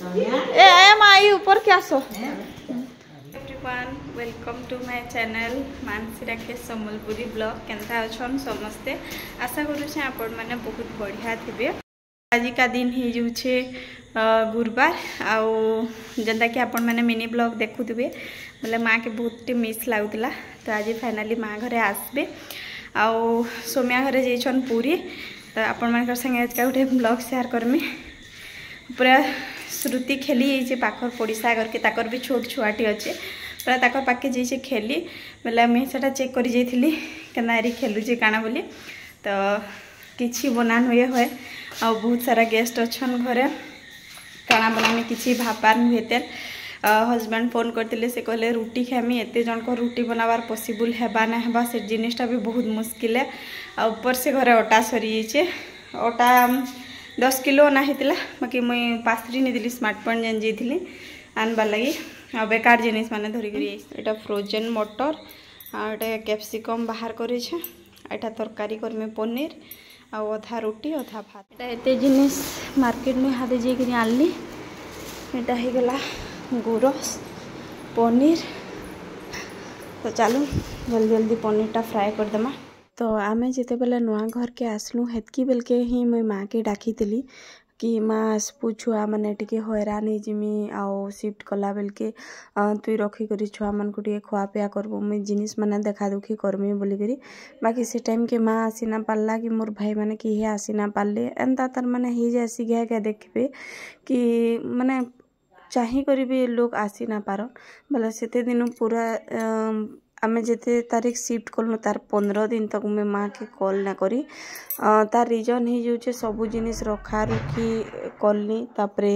ए माई ऊपर क्या so everyone welcome to my channel Mansi Rakesh Sambalpuri blog केंता अछन समस्ते आशा करूँ आपण मैंने बहुत बढ़िया थे। आज का दिन हो जाऊे गुरुवार आउ जेनता कि आपण मैंने मिनी ब्लॉग देखुवे बोले माँ के बहुत मिस लगुला तो आज फाइनाली माँ घरे आसबे आउ सोम्या घरे जाइछन पूरी तो आपण मान संगे आज का गोटे ब्लॉग शेयर करमी पूरा श्रुति खेली पाखर पड़िशा करके ताकर भी छोट छुआटी अच्छे पूरा ताकर पाके जाइए खेली बोले मुझे से चेक कर जाइली केनारी खेलुचे काना बोली तो किसी बनान हुए हुए आ बहुत सारा गेस्ट अच्छन घरे काना बनाने किसी भापार नुहे तेल हजबैंड फोन करते से कहले रुटी खामी एत जन को रुटी बनाबार पॉसिबल हेबा ना हेबा से जिनिसटा भी बहुत मुश्किल है आ ऊपर से घरे अटा सरी जाइए अटा 10 किलो ना होता बाकी मुई पासरी नहीं दिली स्मार्ट पॉइंट जेन जाइली आनबार लगी आ बेकार जिनिस माने धरिक यहाँ फ्रोजेन मटर आटे कैप्सिकम बाहर करे एटा तरकारी करमी पनीर आ अधा रुटी अधा भात एत जिनिस मार्केट में हाथ जाकि आनली एटा हो गला गुरस पनीर तो चलो जल्दी जल्दी पनीरटा फ्राए करदेमा। तो आमे जिते बेले नुआ घर के आसलु हेतकी बेल के ही मुई माँ के डाकी कि माँ आसपु छुआ मैंने टी हैरान हो जिमी आओ शिफ्ट कला बेल के तुई रखिक छुआ मान को खुआ पिया करबो मुई जिनिस मैंने देखा दुखी करमी बोलिकी बाकी से टाइम के माँ आसी ना पारला कि मोर भाई मैंने किए आसी ना पारले एंता तार मैंने ही जासी घे घे देखबे कि मैंने चाही करी भी लोग आसी ना पार बोले से दिन पूरा आमे जिते तारीख शिफ्ट कलु तार 15 दिन तक मैं माँ के कॉल ना करी तार रीजन हो जाऊे सबू जिनिस रखा रुखी कलनी तापरे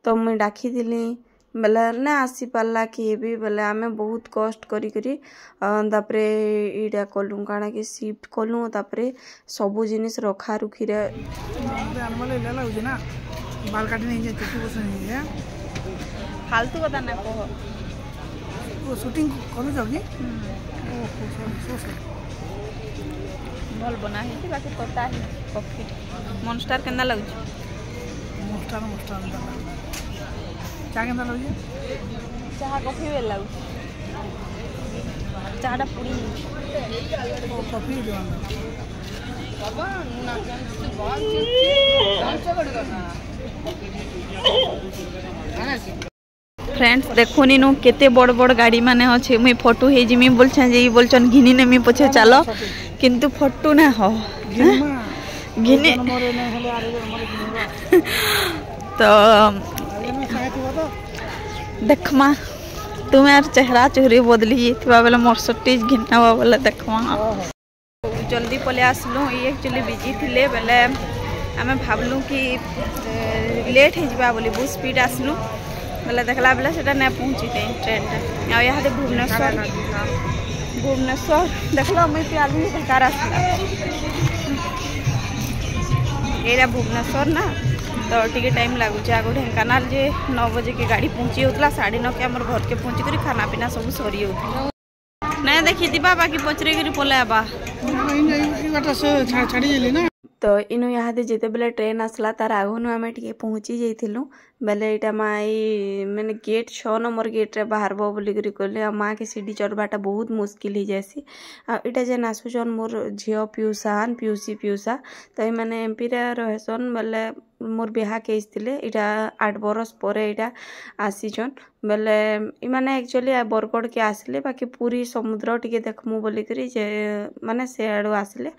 तो मुई डाकी दिली बेले ना आसी पारला किए भी बेले आमे बहुत कष्ट करी तापरे इटा कलु काना कि शिफ्ट कलु तापरे सबू जिनिस रखा रुखी रे बाल काटी नहीं जाए चुट्टी बस नहीं है फालतू कथा ना कह वो शूटिंग करू जाओगी भल बना है बाकी तोता है कॉफी मॉन्स्टर केंदा लगुच मॉन्स्टर मॉन्स्टर क्या केंदा लगुच चाहा कॉफी वेल लगुच चाहाटा पूरी वो कॉफी जो बाबा ना फ्रेंड्स देखुनी नु केते बड़ बड़ गाड़ी माने अच्छे मुई फोटो हे जिमी बोलछन घिनी नेमी पछे चलो किंतु फोटो ना हो घिनी तो देखमा तुम्हार चेहरा चुहरी बदली बेले मोर सटीज घिना बोले देखमा जल्दी पले आसलु ये एक्चुअली बिजी थिले बेले आमे भावलु कि लेट हो जावा बोली बहुत स्पीड आसलु बेले देखला बेले सेटा नहीं पहुँची ट्रेन आ यहाँ भुवनेश्वर देखल मुई पियाली बेकार आसला ये भुवनेश्वर ना तो टी टाइम लगुच आगे ढेंकानाल जे 9 बजे के गाड़ी पहुँची होता 9:30 के आम घर के पहुँची कर खाना पीना सब सरी हो नहीं देखी दीबा बाकी पचरे कर पलैबा तो इनु यहाँ जिते बेले ट्रेन आसला तार आगुन आम टे पहुँची जाइलु बेले यहाँ माँ मैंने गेट 6 नंबर गेट रे बाहर बोलिक कहले माँ के सीढ़ी चढ़वाटा बहुत मुश्किल हो जासी आटा जेन आसुचन मोर झील पियूसान पियूसी पियूसा तो ये मैंने एमपी रहसन बेले मोर बिहा केस थे यहाँ 8 बरस पर यहाँ आसीचन बेले इमाने एक्चुअली बरगढ़ के आसिले बाकी पूरी समुद्र टी देखमु बोलिक माने से आड़ू आसिले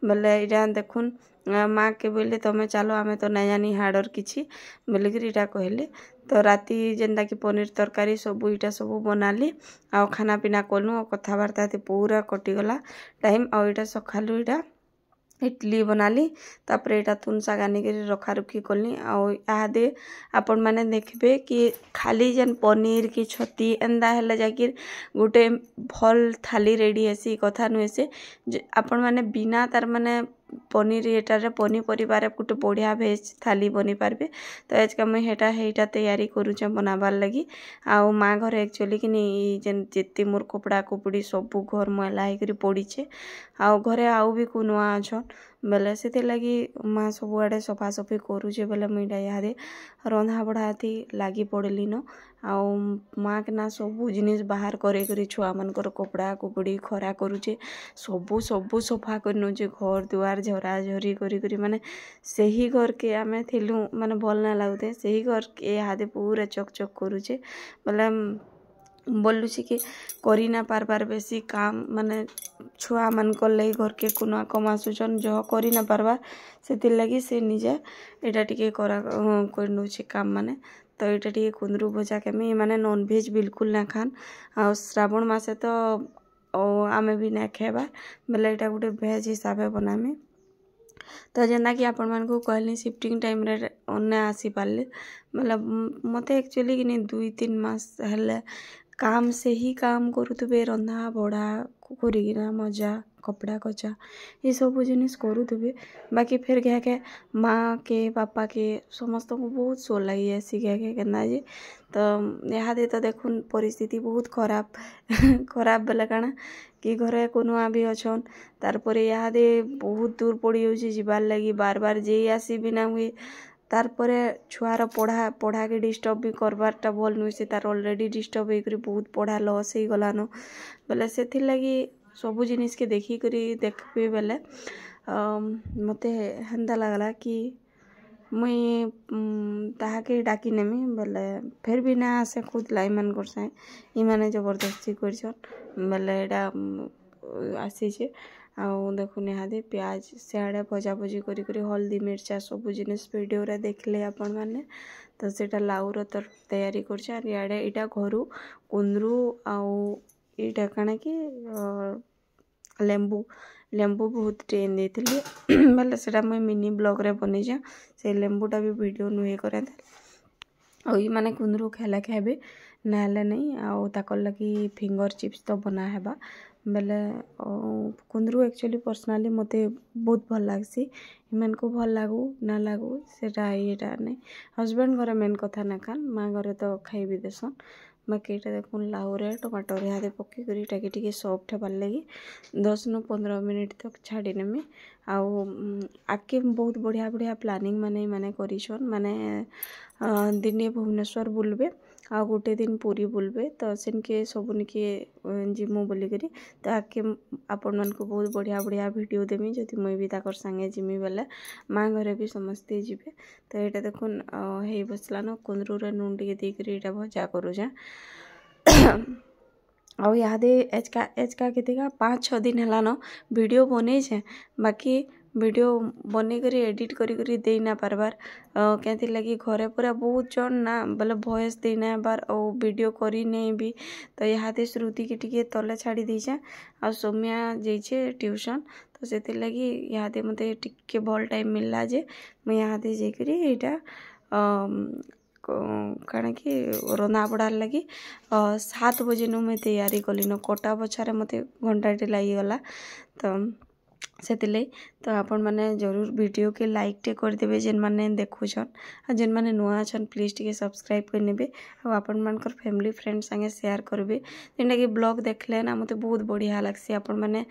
बेले यहाँ देखुन माँ के बोले तुम चलो आमे तो नहीं जानी हार्डर किसी बोलिक इटा कहले तो राति जेनता कि पनीर तरकारी सबू इटा सबू बनाली आ खाना पीना कलु कथबार्ता पूरा कटिगला टाइम आटा सकालू इटा इडली बनाली तापर यहाँ तुन शाग आनिक रखा रुखी कली आदे आपण मैंने देखबे कि खाली जेन पनीर कि छती एंदा हेले जाकि गोटे भल थाली रेडी हेसी कथा नुहे से आपण मैंने बिना तार माने पनीर एटारे पनीपरिबार गोटे बढ़िया भेज थाली बनी पारबे तो आज का मुझे हेटा तैयारी करुचे बनाबार लगी आउ माँ घर एक्चुअली कि जेन जिते मोर कपड़ा कुपड़ी सब घर मैला होकर पड़ीचे आउ घरे आउ भी नुआ अच्छन बेले से लगी माँ सबुआड़े सफासफी करुचे बेले मुईटा इहादे रंधा बढ़ा थी लगी पड़ली न आउ माँ के ना सबू जिनिस बाहर करे छुआ मनकर कपड़ा कुपड़ी खरा करुचे सबू सबू सफा कर नौचे घर दुआर झरा झरी करी माने सही घर के आमे थिलु माने भल ना लगुते सही घर के इहादे पूरा चक करुचे बोले बोलुची कि करी ना पारबार बेसी काम माने छुआ मन को लई घर के कुना कमासुचन जो करी ना पारबार से लगी से निजे एटा टिके करा कर नौचे काम माने तो यहाँ टे कुंदरू भजा केमी माने नॉनभेज बिल्कुल ना खान आ श्रावण मासे तो आमे भी ना खेबार बेले यहाँ गोटे भेज हिसाब से बनामी तो जेना कि आपण मान को कहली शिफ्टिंग टाइम रे ओने आसी पाले मतलब मते एक्चुअली कि नहीं 2-3 मास हेले काम से ही काम करुवे रंधा बड़ा करिना मजा कपड़ा कचा ये सब जिनिस करुवे बाकी फिर क्या के माँ के पापा के समस्त को बहुत शो लगी आसी क्या के केना जे तो यहाँ दे तो देखुन परिस्थिति बहुत खराब बेले काना कि घरे कोनुआ भी अच्छन तार यहाँ दे बहुत दूर पड़ जाऊँगी जीवार लगी बार बार जे आसी भी ना हुए तारपरे छुआर पढ़ा के डिस्टर्ब भी करबारटा भल नुहे से तार ऑलरेडी डिस्टर्ब होकर बहुत पढ़ा लॉस हो गलान बेले से लगी सबू जिनिस के देखी करी देखबे बेले मते हेंदा लगला कि मुई ताहाके डाकी नेमी बेले फिर भी ना आसे खुद लाई मन करसाए इमाने जबरदस्ती करछन बेले एटा आसीचे आउ देखुन यहाँ प्याज सियाड़े भजा भजी करी हल्दी मिर्चा सबू जिनिस वीडियो रे देखले आपण माने तो सेटा लाउर तैयारी करछे आर याडे इटा घरु कुंदरू आउ इटा काना कि लेंबू बहुत ट्रेन देथिली बेले सेटा मैं मिनी ब्लॉग रे बनेजा से लेंबूटा भी वीडियो नुहे करे और ये माने कुंदरू खेला खाबे नाले नहीं आउ ताकर लगी फिंगर चिप्स तो बना हेबा बेले कुंदरू एक्चुअली पर्सनाली मते बहुत भल लागसी इमान को भल लागू ना लागू सेटा येटा नहीं हस्बैंड घरे मेन कथा ना खान माँ घरे तो खाइबी देसन बाकी ये देखुन लाउरे टमाटर यहाँ पकई कर टाके टिके सॉफ्ट हेबार लगी 10-15 मिनिट तक छाड़ी नेमी आउ आके बहुत बढ़िया प्लानिंग माने करिछन माने दिने भुवनेश्वर बुलबे आ गोटे दिन पूरी बुलबे तो सेनके सबुनिके जिमु बोलिकरी तो आके आपण मन को बहुत बढ़िया वीडियो देमी जदि मुई भी ताकर संगे जिमी बेले माँ घरे भी समस्ते जीवे तो यहाँ देखुन हे बसला न कुंदरू रे नून टिके देकरी एटा भजा करूजा आ यादे एचका केतेका 5-6 दिन है न वीडियो बने छे बाकी वीडियो बने करी एडिट करी दे ना पारबार क्या लगी घरे पूरा बहुत जन ना बोले वॉइस दे ना बार और वीडियो करी नहीं भी तो यहाँ श्रुति के टिके तले छाड़ी दीचे आ सौम्या जाइए ट्यूशन तो से लगी यहाँ मते टिके भल टाइम मिलला जे मैं यहाँ जाकर यहाँ कण कि रंधा बड़ार लगी 7 बजे नु मैं तैयारी कली न कटा बछारे मते घंटाटे लगिगला तो से तो आपण मैंने जरूर वीडियो के लाइक टे करदेवे जेन मैंने देखुछन आ जेन मैंने नुआ छन प्लीज टे सब्सक्राइब करनेबे आ आपण मानकर फैमिली फ्रेंड संगे शेयर करबे जेनटा कि ब्लॉग देखले ना मते बहुत बढ़िया लागसी आपण मैंने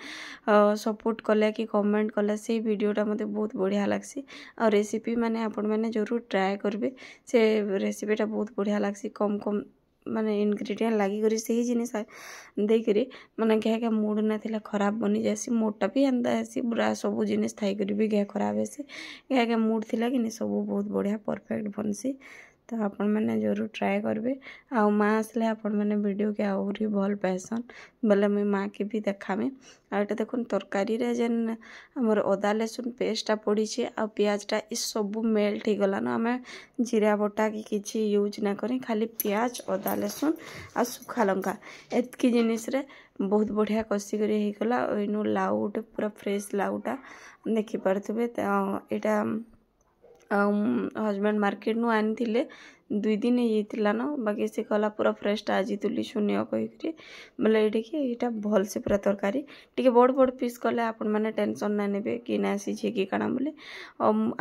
सपोर्ट कले कि कमेंट कले से वीडियोटा मते बहुत बढ़िया लागसी और रेसिपी मैंने आपण मैंने जरूर ट्राए करबे से रेसिपीटा बहुत बढ़िया लागसी कम माने इनग्रेडिएंट लगी करी सही जिनिस देकरी माने क्या मूड ना थिला खराब बनी जासी मोटा भी एंदा ऐसी बुरा सब जिनिस थाई करी भी क्या खराब ऐसी क्या मूड थिला कि सब बहुत बढ़िया परफेक्ट बनसी तो आपण मैंने जरूर ट्राए करबे आ माँ आसले आपण मैंने वीडियो के आहरी भल पाएसन बोले मुई माँ के भी देखामी आ एटा देखुन तरकारी रे जेन हमर अदा लहसुन पेस्टा पड़ी छे आ प्याजटा इस सब मेल्ट हो गला न आमे जीरा बटा कि किछि यूज ना करी खाली प्याज अदा लहसुन आ सुखा लंका एतकी जिनिस रे बहुत बढ़िया कसी करी हे गला ओइनु लाउट पूरा फ्रेश लाउटा देखि पारथबे एटा हस्बैंड मार्केट नु आनी 2 दिन होता न बाकी से कहला पूरा फ्रेशटा आज तुली शून्य कहीकि बोले ये कि यहाँ भल से पूरा तरकारी टी बड़ पीस कले आपण मैंने टेंशन ना ने कि ना सीझे कि काना बोले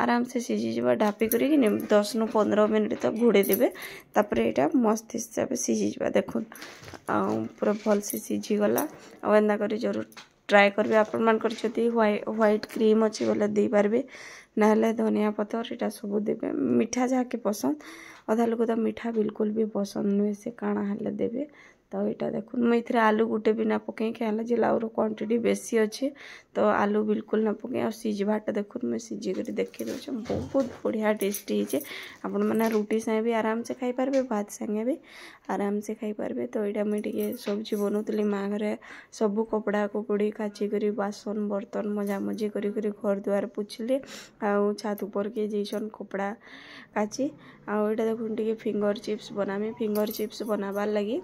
आराम से सीझीजा ढापी कर 10-15 मिनट तक घोड़े देवे तापर यहाँ मस्त हिसाब से सीझीजा देखुन पूरा भल से सीझीगला एंदा कर जरूर ट्राए करबे आपण मानकर जदि व्हाइट क्रीम अच्छी बोले दे पारबे ना धनिया पतर इटा सब देबे मीठा जहाँके पसंद अधा लोक तो मीठा बिल्कुल भी पसंद नुहे से काଣା हेले देबे तो यहाँ देखो मुझे आलू गुटे भी ना पकई क्या जे लाउर क्वांटिटी बेसी अच्छे तो आलू बिल्कुल ना पकई और सिझबाटा देखो मुझे सिझिक देखी दूचे बहुत बढ़िया टेस्टी है आपण मैंने रुटी संगे भी आराम से खाई पारबे भात संगे भी आराम से खाई पारबे तो यहाँ मुझे सब्जी बनौली माँ घरे सबू कपड़ा कुपड़ी काची करी बासन बर्तन मजामजी करी घर द्वार पोछिले आउ छात ऊपर के जैसन कपड़ा काची आउ यहाँ देखो टे फिंगर चिप्स बनामी फिंगर चिप्स बनाबार लगी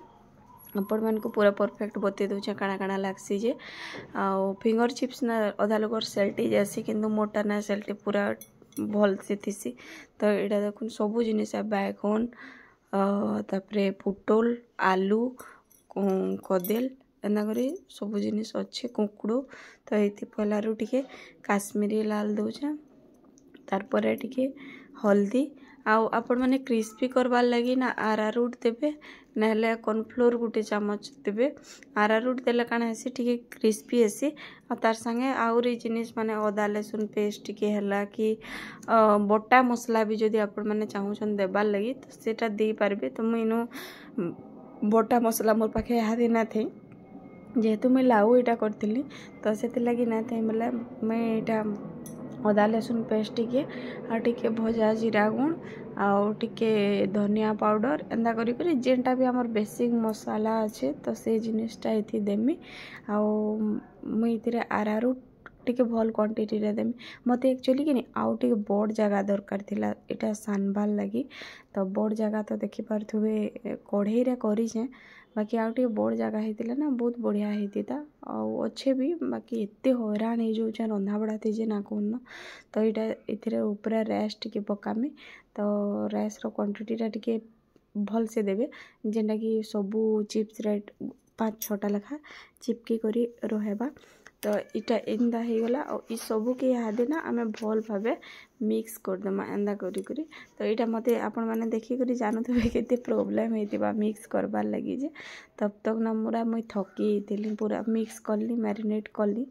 आपण मान को पूरा परफेक्ट बते दूचे काଣା काଣା लागसी जे आ फिंगर चिप्स ना अधा लोग सेल्टी जैसी किंतु मोटा ना सेल्टी पूरा भल से थीसी तो यहाँ देखो सबू जिनिस बैगन तापरे पुटल आलू कदेल एंदा करी सबू जिनिस अच्छे कुकुड़ो तो ये पहलू टिके काश्मीरी लाल दौचे तारपर टिके हल्दी आउ आपण मैंने क्रिस्पी करवार लगी ना आरारूट देवे ना कॉर्नफ्लोर गोटे चामच देवे आरारूट देले काଣା हेसी टिके क्रिस्पी हेसी आ तार संगे आउरी जिनिस माने अदा लहसुन पेस्ट टिके हला कि बटा मसला भी जदि आपण मैंने चाहूछन देबार लगी तो सेटा दे पारबे तो मुइनु बटा मसला मोर पाखे यहाँ ना थे जेहेतु मुझे लाउ यहाँ करी तो से लगी ना थे बोले मुझे यहाँ अदा लहसुन पेस्ट टिके भजा जीरा गुण आउ टिके धनिया पाउडर एंदा करी जेनटा भी आमर बेसिक मसाला अच्छे तो से जिनिसटा ये देमी आउ मुझे आरारूट टिके भल क्वांटिटी रे देमी मते एक्चुअली कि आउ टिके बड़ जगह दरकार थिला एटा सानबार लगी तो बड़ जगह तो देखि पारथुबे कढ़ई रे करिछे बाकी आउ टिके बड़ जगह हेतिला ना बहुत बढ़िया हेतिता आउ अच्छे भी बाकी एते हैरान हो जाउछे रंधा बड़ा थी जे ना कोन तो इटा इथिरे ऊपर रैस टिके पकामी तो रैस रो क्वांटिटी टिके भल से देबे जेनटा कि सबू चिप्स रे 5-6टा लेखा चिपकी करी रहेबा तो इटा एंदा हो गला और ई सबू के याद ना आम भल भावे मिक्स करदेमा एंदा करी तो यहाँ मते आपण मैंने देखी करी जानते केते प्रोब्लेम होता मिक्स करबार लगी जे तब तक ना मोरा मुई थकी थी पूरा मिक्स कली मैरिनेट कली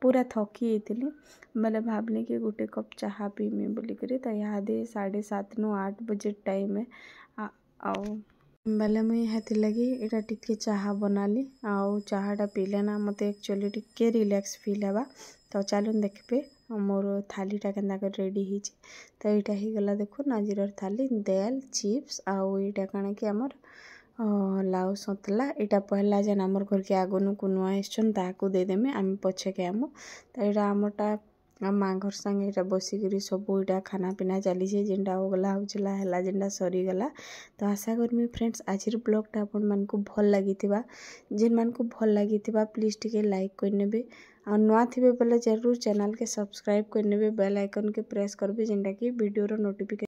पूरा थकी थी बोले भावली कि गोटे कप चाह पीमी बोलिक तो यहाँ 7:30 नु 8 बजे टाइम है आउ बेले मुई हेती लगी इटा टिके चाह बनाली आउ चाहटा पीले ना मते एक्चुअली टिके रिलैक्स फील हेबा तो चलून देखबे मोर थालीटा केन्दा कर रेडी हिची तो यहाँ ही गला देखो नाजीर थाली दाल चिप्स आउ यहाँ काଣା कि आमर लाउ सतला यहाँ पहला जेन आमर घर के आगनु कुनुआ आइछन ताकू देदेमी आम पछे के आमु तो यहाँ आमरटा माँ घर संगे यहाँ बसिक सब यहाँ खाना पीना चली जेनटा होगला होचला है जेनटा सरीगला तो आशा करमी फ्रेंड्स आज ब्लॉगटा आपण मानकु भल लगी जेन मानकु भल लगी प्लीज टिके लाइक करनेबे और नुआ थिबे बेले जरूर चैनल के सब्सक्राइब करनेबे बेल आइकन के प्रेस करबे जेनटा कि वीडियो रो नोटिफिकेशन